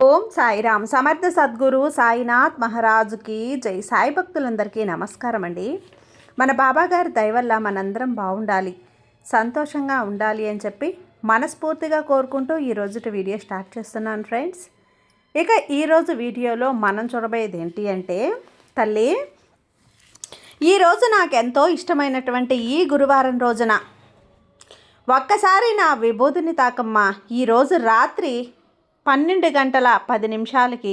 ఓం సాయిరామ్. సమర్థ సద్గురు సాయినాథ్ మహారాజుకి జై. సాయి భక్తులందరికీ నమస్కారం అండి. మన బాబాగారి దయ వల్ల మనందరం బాగుండాలి, సంతోషంగా ఉండాలి అని చెప్పి మనస్ఫూర్తిగా కోరుకుంటూ ఈరోజు వీడియో స్టార్ట్ చేస్తున్నాను ఫ్రెండ్స్. ఇక ఈరోజు వీడియోలో మనం చూడబోయేది ఏంటి అంటే, తల్లి ఈరోజు నాకు ఎంతో ఇష్టమైనటువంటి ఈ గురువారం రోజున ఒక్కసారి నా విభూతిని తాకమ్మా. ఈరోజు రాత్రి 12:10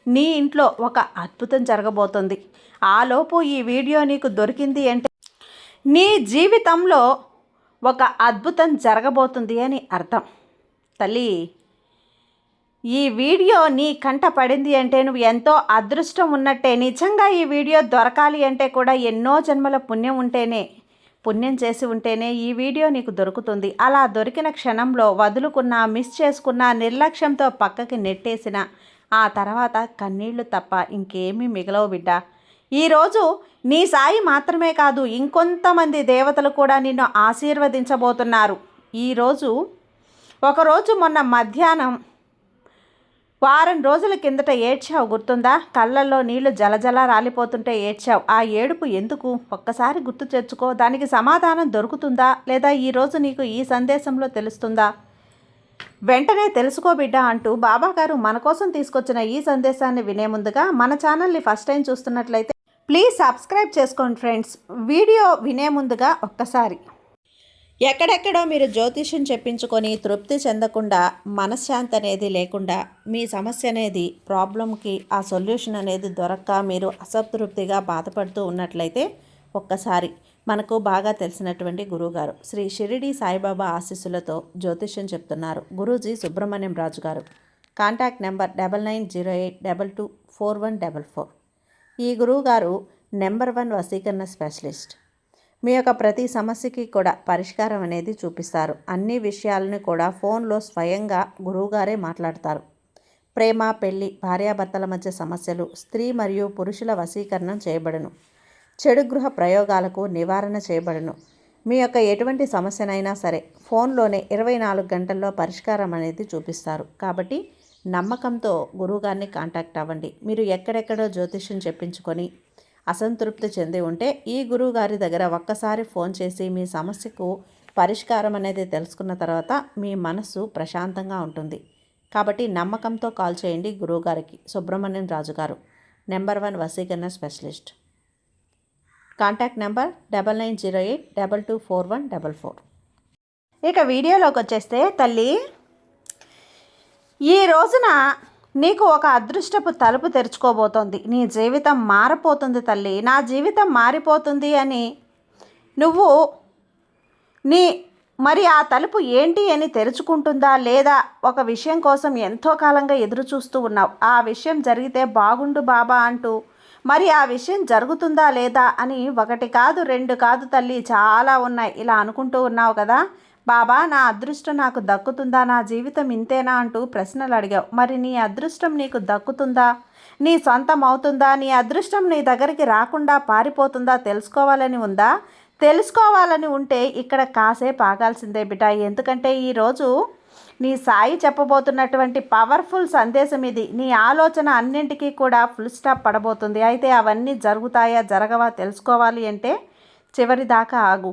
నీ ఇంట్లో ఒక అద్భుతం జరగబోతుంది. ఆలోపు ఈ వీడియో నీకు దొరికింది అంటే నీ జీవితంలో ఒక అద్భుతం జరగబోతుంది అని అర్థం. తల్లి, ఈ వీడియో నీ కంట పడింది అంటే నువ్వు ఎంతో అదృష్టం ఉన్నట్టే. నిజంగా ఈ వీడియో దొరకాలి అంటే కూడా ఎన్నో జన్మల పుణ్యం చేసి ఉంటేనే ఈ వీడియో నీకు దొరుకుతుంది. అలా దొరికిన క్షణంలో వదులుకున్నా, మిస్ చేసుకున్నా, నిర్లక్ష్యంతో పక్కకి నెట్టేసిన ఆ తర్వాత కన్నీళ్లు తప్ప ఇంకేమీ మిగలవు బిడ్డ. ఈరోజు నీ సాయి మాత్రమే కాదు, ఇంకొంతమంది దేవతలు కూడా నిన్ను ఆశీర్వదించబోతున్నారు. ఒకరోజు మొన్న మధ్యాహ్నం వారం రోజుల కిందట ఏడ్చావు, గుర్తుందా? కళ్ళల్లో నీళ్లు జలజల రాలిపోతుంటే ఏడ్చావు. ఆ ఏడుపు ఎందుకు? ఒక్కసారి గుర్తు తెచ్చుకో. దానికి సమాధానం దొరుకుతుందా లేదా ఈరోజు నీకు ఈ సందేశంలో తెలుస్తుందా? వెంటనే తెలుసుకో బిడ్డ అంటూ బాబాగారు మన కోసం తీసుకొచ్చిన ఈ సందేశాన్ని వినే ముందుగా మన ఛానల్ని ఫస్ట్ టైం చూస్తున్నట్లయితే ప్లీజ్ సబ్స్క్రైబ్ చేసుకోండి ఫ్రెండ్స్. వీడియో వినే ముందుగా ఒక్కసారి ఎక్కడెక్కడో మీరు జ్యోతిష్యం చెప్పించుకొని తృప్తి చెందకుండా, మనశ్శాంతి అనేది లేకుండా, మీ సమస్య అనేది ప్రాబ్లంకి ఆ సొల్యూషన్ అనేది దొరక్క మీరు అసంతృప్తిగా బాధపడుతూ ఉన్నట్లయితే ఒక్కసారి మనకు బాగా తెలిసినటువంటి గురువుగారు శ్రీ షిరిడి సాయిబాబా ఆశీస్సులతో జ్యోతిష్యం చెప్తున్నారు గురూజీ సుబ్రహ్మణ్యం రాజు గారు. Contact number 9908224144. ఈ గురువుగారు నెంబర్ 1 వశీకరణ స్పెషలిస్ట్. మీ యొక్క ప్రతి సమస్యకి కూడా పరిష్కారం అనేది చూపిస్తారు. అన్ని విషయాలను కూడా ఫోన్లో స్వయంగా గురువుగారే మాట్లాడతారు. ప్రేమ, పెళ్లి, భార్యాభర్తల మధ్య సమస్యలు, స్త్రీ మరియు పురుషుల వశీకరణం చేయబడును. చెడు గృహ ప్రయోగాలకు నివారణ చేయబడును. మీ యొక్క ఎటువంటి సమస్యనైనా సరే ఫోన్లోనే 24 గంటల్లో పరిష్కారం అనేది చూపిస్తారు. కాబట్టి నమ్మకంతో గురువుగారిని కాంటాక్ట్ అవ్వండి. మీరు ఎక్కడెక్కడో జ్యోతిష్యం చెప్పించుకొని అసంతృప్తి చెంది ఉంటే ఈ గురువు గారి దగ్గర ఒక్కసారి ఫోన్ చేసి మీ సమస్యకు పరిష్కారం అనేది తెలుసుకున్న తర్వాత మీ మనసు ప్రశాంతంగా ఉంటుంది. కాబట్టి నమ్మకంతో కాల్ చేయండి గురువుగారికి. సుబ్రహ్మణ్యం రాజు గారు, నెంబర్ 1 వశీకరణ స్పెషలిస్ట్. Contact number 9908224144. ఇక వీడియోలోకి వచ్చేస్తే తల్లి, ఈ రోజున నీకు ఒక అదృష్టపు తలుపు తెరుచుకోబోతోంది. నీ జీవితం మారిపోతుంది తల్లి. నా జీవితం మారిపోతుంది అని నువ్వు మరి ఆ తలుపు ఏంటి అని తెరుచుకుంటుందా లేదా ఒక విషయం కోసం ఎంతో కాలంగా ఎదురు చూస్తూ ఉన్నావు. ఆ విషయం జరిగితే బాగుండు బాబా అంటూ మరి ఆ విషయం జరుగుతుందా లేదా అని 1 కాదు 2 కాదు తల్లి, చాలా ఉన్నాయి. ఇలా అనుకుంటూ ఉన్నావు కదా, బాబా నా అదృష్టం నాకు దక్కుతుందా, నా జీవితం ఇంతేనా అంటూ ప్రశ్నలు అడిగావు. మరి నీ అదృష్టం నీకు దక్కుతుందా, నీ సొంతం అవుతుందా, నీ అదృష్టం నీ దగ్గరికి రాకుండా పారిపోతుందా తెలుసుకోవాలని ఉందా? తెలుసుకోవాలని ఉంటే ఇక్కడ కాసేపు ఆగాల్సిందే బిడ్డ. ఎందుకంటే ఈరోజు నీ సాయి చెప్పబోతున్నటువంటి పవర్ఫుల్ సందేశం ఇది. నీ ఆలోచన అన్నింటికీ కూడా ఫుల్ స్టాప్ పడబోతుంది. అయితే అవన్నీ జరుగుతాయా జరగవా తెలుసుకోవాలి అంటే చివరి దాకా ఆగు.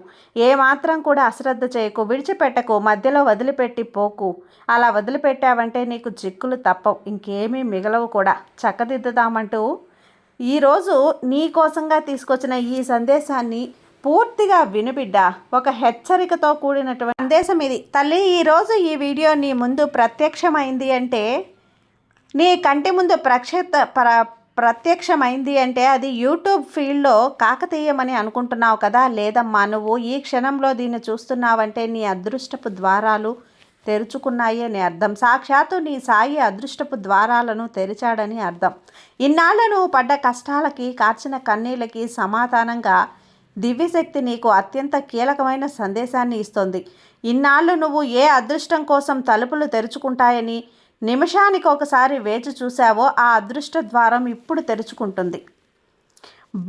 ఏమాత్రం కూడా అశ్రద్ధ చేయకు, విడిచిపెట్టకు, మధ్యలో వదిలిపెట్టి పోకు. అలా వదిలిపెట్టావంటే నీకు చిక్కులు తప్పవు, ఇంకేమీ మిగలవు కూడా. చక్కదిద్దుదామంటూ ఈరోజు నీ కోసంగా తీసుకొచ్చిన ఈ సందేశాన్ని పూర్తిగా వినుబిడ్డ. ఒక హెచ్చరికతో కూడినటువంటి సందేశం ఇది తల్లి. ఈరోజు ఈ వీడియో నీ ముందు ప్రత్యక్షమైంది అంటే, నీ కంటి ముందు ప్రత్యక్షమైంది అంటే అది యూట్యూబ్ ఫీల్డ్లో కాకతీయమని అనుకుంటున్నావు కదా. లేదమ్మా, నువ్వు ఈ క్షణంలో దీన్ని చూస్తున్నావంటే నీ అదృష్టపు ద్వారాలు తెరుచుకున్నాయి అని అర్థం. సాక్షాత్తు నీ సాయి అదృష్టపు ద్వారాలను తెరిచాడని అర్థం. ఇన్నాళ్ళు నువ్వు పడ్డ కష్టాలకి, కార్చిన కన్నీళ్ళకి సమాధానంగా దివ్యశక్తి నీకు అత్యంత కీలకమైన సందేశాన్ని ఇస్తోంది. ఇన్నాళ్ళు నువ్వు ఏ అదృష్టం కోసం తలుపులు తెరుచుకుంటాయని నిమిషానికి ఒకసారి వేచి చూసావో ఆ అదృష్ట ద్వారం ఇప్పుడు తెరుచుకుంటుంది.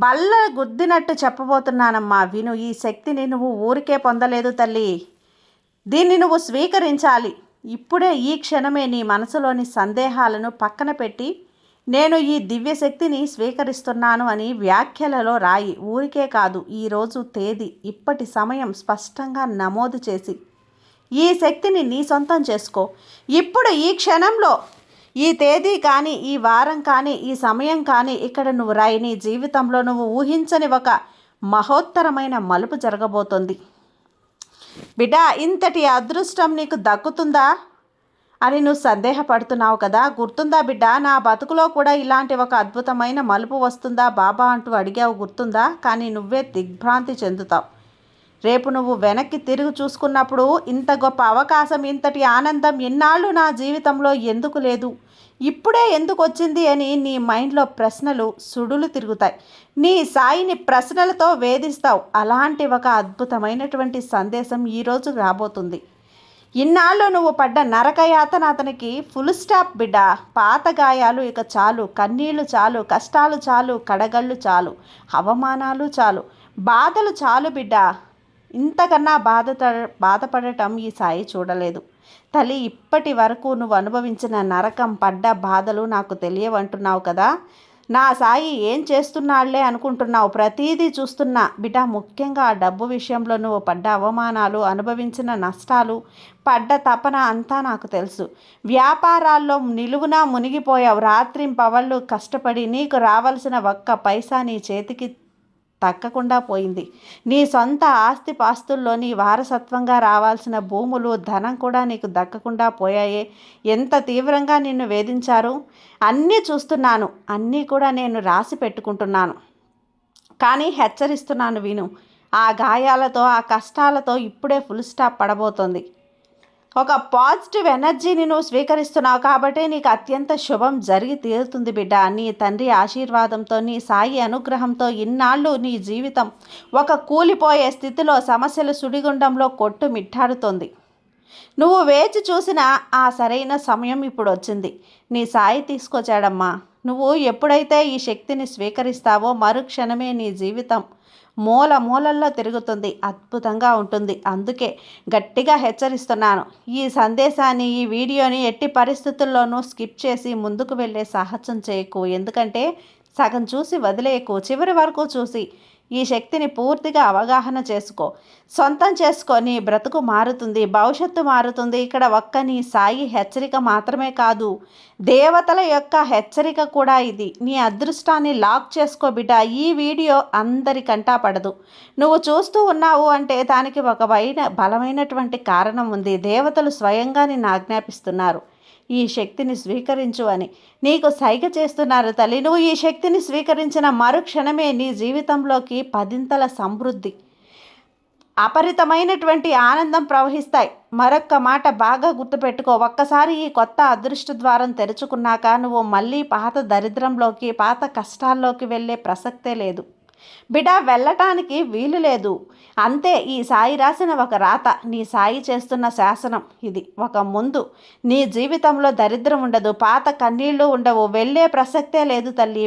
బల్ల గుద్దినట్టు చెప్పబోతున్నానమ్మా, విను. ఈ శక్తిని నువ్వు ఊరికే పొందలేదు తల్లి, దీన్ని నువ్వు స్వీకరించాలి. ఇప్పుడే ఈ క్షణమే నీ మనసులోని సందేహాలను పక్కన పెట్టి నేను ఈ దివ్యశక్తిని స్వీకరిస్తున్నాను అని వ్యాఖ్యలలో రాయి. ఊరికే కాదు, ఈరోజు తేదీ, ఇప్పటి సమయం స్పష్టంగా నమోదు చేసి ఈ శక్తిని నీ సొంతం చేసుకో. ఇప్పుడు ఈ క్షణంలో ఈ తేదీ కానీ, ఈ వారం కానీ, ఈ సమయం కానీ ఇక్కడ నువ్వు రాయి. నీ జీవితంలో నువ్వు ఊహించని ఒక మహోత్తరమైన మలుపు జరగబోతోంది. బిడ్డ, ఇంతటి అదృష్టం నీకు దక్కుతుందా అని నువ్వు సందేహపడుతున్నావు కదా. గుర్తుందా బిడ్డ, నా బతుకులో కూడా ఇలాంటి ఒక అద్భుతమైన మలుపు వస్తుందా బాబా అంటూ అడిగావు, గుర్తుందా? కానీ నువ్వే దిగ్భ్రాంతి చెందుతావు. రేపు నువ్వు వెనక్కి తిరిగి చూసుకున్నప్పుడు ఇంత గొప్ప అవకాశం, ఇంతటి ఆనందం ఎన్నాళ్ళు నా జీవితంలో ఎందుకు లేదు, ఇప్పుడే ఎందుకు వచ్చింది అని నీ మైండ్లో ప్రశ్నలు సుడులు తిరుగుతాయి. నీ సాయిని ప్రశ్నలతో వేధిస్తావు. అలాంటి ఒక అద్భుతమైనటువంటి సందేశం ఈరోజు రాబోతుంది. ఇన్నాళ్ళు నువ్వు పడ్డ నరకయాతన అతనికి ఫుల్ స్టాప్ బిడ్డ. పాత గాయాలు ఇక చాలు, కన్నీళ్లు చాలు, కష్టాలు చాలు, కడగళ్ళు చాలు, అవమానాలు చాలు, బాధలు చాలు బిడ్డ. ఇంతకన్నా బాధపడటం ఈ సాయి చూడలేదు. తల్లి, ఇప్పటి వరకు నువ్వు అనుభవించిన నరకం, పడ్డ బాధలు నాకు తెలియవంటున్నావు కదా. నా సాయి ఏం చేస్తున్నాళ్లే అనుకుంటున్నావు. ప్రతీదీ చూస్తున్నా బిడ్డ. ముఖ్యంగా ఆ డబ్బు విషయంలో నువ్వు పడ్డ అవమానాలు, అనుభవించిన నష్టాలు, పడ్డ తపన అంతా నాకు తెలుసు. వ్యాపారాల్లో నిలువునా మునిగిపోయావు. రాత్రింపవళ్ళు కష్టపడి నీకు రావాల్సిన ఒక్క పైసా నీ చేతికి తక్కకుండా పోయింది. నీ సొంత ఆస్తిపాస్తుల్లో నీ వారసత్వంగా రావాల్సిన భూములు, ధనం కూడా నీకు దక్కకుండా పోయాయే. ఎంత తీవ్రంగా నిన్ను వేధించారు అన్నీ చూస్తున్నాను. అన్నీ కూడా నేను రాసి పెట్టుకుంటున్నాను. కానీ హెచ్చరిస్తున్నాను విను. ఆ గాయాలతో, ఆ కష్టాలతో ఇప్పుడే ఫుల్ స్టాప్ పడబోతోంది. ఒక పాజిటివ్ ఎనర్జీని నువ్వు స్వీకరిస్తున్నావు కాబట్టి నీకు అత్యంత శుభం జరిగి తీరుతుంది బిడ్డ. నీ తండ్రి ఆశీర్వాదంతో, నీ సాయి అనుగ్రహంతో ఇన్నాళ్ళు నీ జీవితం ఒక కూలిపోయే స్థితిలో, సమస్యల సుడిగుండంలో కొట్టు మిట్టాడుతోంది. నువ్వు వేచి చూసిన ఆ సరైన సమయం ఇప్పుడు వచ్చింది. నీ సాయి తీసుకొచ్చాడమ్మా. నువ్వు ఎప్పుడైతే ఈ శక్తిని స్వీకరిస్తావో మరుక్షణమే నీ జీవితం మూలల్లో తిరుగుతుంది. అద్భుతంగా ఉంటుంది. అందుకే గట్టిగా హెచ్చరిస్తున్నాను. ఈ సందేశాన్ని, ఈ వీడియోని ఎట్టి పరిస్థితుల్లోనూ స్కిప్ చేసి ముందుకు వెళ్ళే సాహసం చేయకు. ఎందుకంటే సగం చూసి వదిలేయకు. చివరి వరకు చూసి ఈ శక్తిని పూర్తిగా అవగాహన చేసుకో, సొంతం చేసుకో. నీ బ్రతుకు మారుతుంది, భవిష్యత్తు మారుతుంది. ఇక్కడ ఒక్క నీ సాయి హెచ్చరిక మాత్రమే కాదు, దేవతల యొక్క హెచ్చరిక కూడా ఇది. నీ అదృష్టాన్ని లాక్ చేసుకో బిడ్డ. ఈ వీడియో అందరికంటా పడదు. నువ్వు చూస్తూ ఉన్నావు అంటే దానికి ఒక బలమైనటువంటి కారణం ఉంది. దేవతలు స్వయంగా నిన్ను ఆజ్ఞాపిస్తున్నారు ఈ శక్తిని స్వీకరించు అని. నీకు సైగ చేస్తున్నారు తల్లి. నువ్వు ఈ శక్తిని స్వీకరించిన మరుక్షణమే నీ జీవితంలోకి 10ంతల సమృద్ధి, అపరితమైనటువంటి ఆనందం ప్రవహిస్తాయి. మరొక్క మాట బాగా గుర్తుపెట్టుకో. ఒక్కసారి ఈ కొత్త అదృష్ట ద్వారం తెరుచుకున్నాక నువ్వు మళ్ళీ పాత దరిద్రంలోకి, పాత కష్టాల్లోకి వెళ్ళే ప్రసక్తే లేదు బిడ్డ. వెళ్ళటానికి వీలు లేదు. అంతే. ఈ సాయి రాసిన ఒక రాత, నీ సాయి చేస్తున్న శాసనం ఇది. ఒక ముందు నీ జీవితంలో దరిద్రం ఉండదు, పాత కన్నీళ్ళు ఉండవు, వెళ్ళే ప్రసక్తే లేదు తల్లి.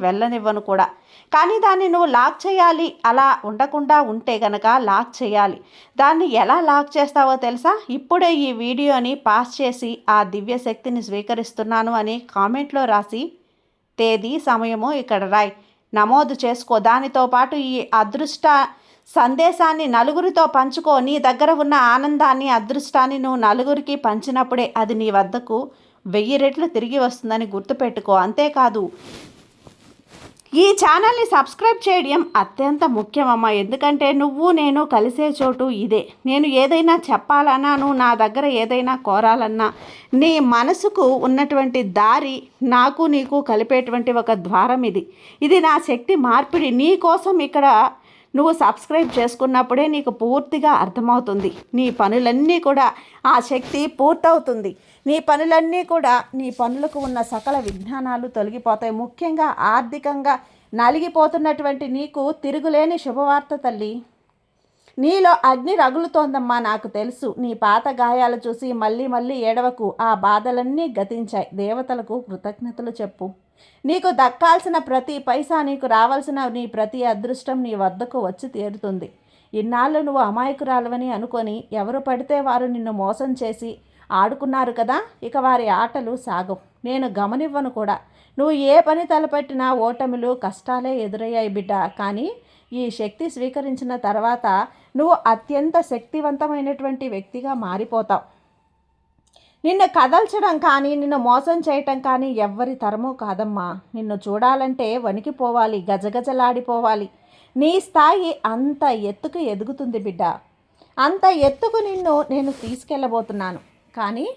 వెళ్ళనివ్వను కూడా. కానీ దాన్ని నువ్వు లాక్ చేయాలి. అలా ఉండకుండా ఉంటే గనక లాక్ చేయాలి. దాన్ని ఎలా లాక్ చేస్తావో తెలుసా? ఇప్పుడే ఈ వీడియోని పాస్ చేసి ఆ దివ్య శక్తిని స్వీకరిస్తున్నాను అని కామెంట్లో రాసి తేదీ, సమయము ఇక్కడ రాయి, నమోదు చేసుకో. దానితో పాటు ఈ అదృష్ట సందేశాన్ని నలుగురితో పంచుకో. నీ దగ్గర ఉన్న ఆనందాన్ని, అదృష్టాన్ని నువ్వు నలుగురికి పంచినప్పుడే అది నీ వద్దకు 1000 రెట్లు తిరిగి వస్తుందని గుర్తుపెట్టుకో. అంతేకాదు, ఈ ఛానల్ని సబ్స్క్రైబ్ చేయడం అత్యంత ముఖ్యమమ్మా. ఎందుకంటే నువ్వు నేను కలిసే చోటు ఇదే. నేను ఏదైనా చెప్పాలన్నా, నువ్వు నా దగ్గర ఏదైనా కోరాలన్నా, నీ మనసుకు ఉన్నటువంటి దారి నాకు నీకు కలిపేటువంటి ఒక ద్వారం ఇది. ఇది నా శక్తి మార్పిడి. నీ కోసం ఇక్కడ నువ్వు సబ్స్క్రైబ్ చేసుకున్నప్పుడే నీకు పూర్తిగా అర్థమవుతుంది. నీ పనులన్నీ కూడా ఆ శక్తి పూర్తవుతుంది. నీ పనులన్నీ కూడా, నీ పనులకు ఉన్న సకల విజ్ఞానాలు తొలగిపోతాయి. ముఖ్యంగా ఆర్థికంగా నలిగిపోతున్నటువంటి నీకు తిరుగులేని శుభవార్త తల్లి. నీలో అగ్ని రగులుతోందమ్మా. నాకు తెలుసు. నీ పాత గాయాలు చూసి మళ్ళీ ఏడవకు. ఆ బాధలన్నీ గతించాయి. దేవతలకు కృతజ్ఞతలు చెప్పు. నీకు దక్కాల్సిన ప్రతి పైసా, నీకు రావాల్సిన నీ ప్రతి అదృష్టం నీ వద్దకు వచ్చి తీరుతుంది. ఇన్నాళ్ళు నువ్వు అమాయకురాలవని అనుకొని ఎవరు పడితే వారు నిన్ను మోసం చేసి ఆడుకున్నారు కదా, ఇక వారి ఆటలు సాగవు. నేను గమనివ్వను కూడా. నువ్వు ఏ పని తలపెట్టినా ఓటములు కష్టాలే ఎదురయ్యాయి బిడ్డ. కానీ ఈ శక్తి స్వీకరించిన తర్వాత నువ్వు అత్యంత శక్తివంతమైనటువంటి వ్యక్తిగా మారిపోతావు. నిన్ను కదల్చడం కానీ నిన్ను మోసం చేయటం కానీ ఎవ్వరి తరమూ కాదమ్మా. నిన్ను చూడాలంటే వణికిపోవాలి, గజగజలాడిపోవాలి. నీ స్థాయి అంత ఎత్తుకు ఎదుగుతుంది బిడ్డ. అంత ఎత్తుకు నిన్ను నేను తీసుకెళ్ళబోతున్నాను. కానీ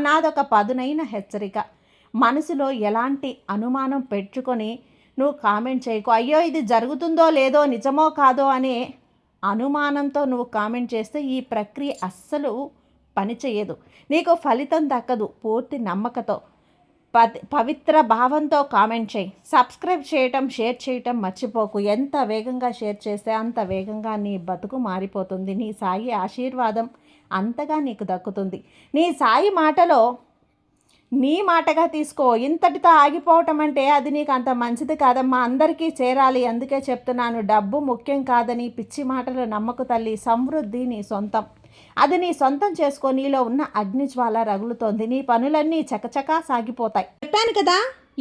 నాదొక పదునైన హెచ్చరిక. మనసులో ఎలాంటి అనుమానం పెట్టుకొని నువ్వు కామెంట్ చేయకు. అయ్యో ఇది జరుగుతుందో లేదో, నిజమో కాదో అనే అనుమానంతో నువ్వు కామెంట్ చేస్తే ఈ ప్రక్రియ అస్సలు పనిచేయదు, నీకు ఫలితం దక్కదు. పూర్తి నమ్మకతో పవిత్ర భావంతో కామెంట్ చేయి. సబ్స్క్రైబ్ చేయటం, షేర్ చేయటం మర్చిపోకు. ఎంత వేగంగా షేర్ చేస్తే అంత వేగంగా నీ బతుకు మారిపోతుంది. నీ సాయి ఆశీర్వాదం అంతగా నీకు దక్కుతుంది. నీ సాయి మాటలో నీ మాటగా తీసుకో. ఇంతటితో ఆగిపోవటం అంటే అది నీకు అంత మంచిది కాదమ్మా. అందరికీ చేరాలి. అందుకే చెప్తున్నాను, డబ్బు ముఖ్యం కాదని పిచ్చి మాటలు నమ్మకు తల్లి. సమృద్ధి నీ సొంతం. అది నీ సొంతం చేసుకో. నీలో ఉన్న అగ్నిజ్వాల రగులుతోంది. నీ పనులన్నీ చకచకా సాగిపోతాయి. చెప్పాను కదా,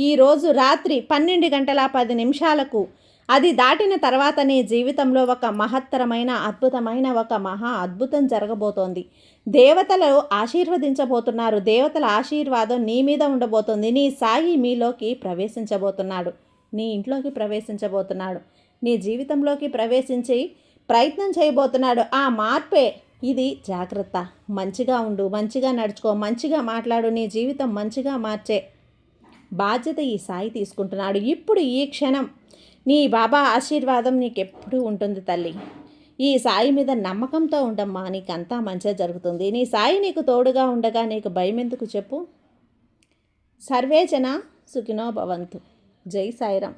ఈరోజు రాత్రి 12:10 అది దాటిన తర్వాత నీ జీవితంలో ఒక మహత్తరమైన అద్భుతమైన ఒక మహా అద్భుతం జరగబోతోంది. దేవతలు ఆశీర్వదించబోతున్నారు. దేవతల ఆశీర్వాదం నీ మీద ఉండబోతోంది. నీ సాయి మీలోకి ప్రవేశించబోతున్నాడు. నీ ఇంట్లోకి ప్రవేశించబోతున్నాడు. నీ జీవితంలోకి ప్రవేశించి ప్రయత్నం చేయబోతున్నాడు. ఆ మార్పే ఇది. జాగ్రత్త. మంచిగా ఉండు, మంచిగా నడుచుకో, మంచిగా మాట్లాడు. నీ జీవితం మంచిగా మార్చే బాధ్యత ఈ సాయి తీసుకుంటున్నాడు. ఇప్పుడు ఈ క్షణం నీ బాబా ఆశీర్వాదం నీకెప్పుడూ ఉంటుంది తల్లి. ఈ సాయి మీద నమ్మకంతో ఉండమ్మా, నీకంతా మంచిగా జరుగుతుంది. నీ సాయి నీకు తోడుగా ఉండగా నీకు భయం ఎందుకు చెప్పు. సర్వే జన సుఖినో భవంతు. జై సాయిరాం.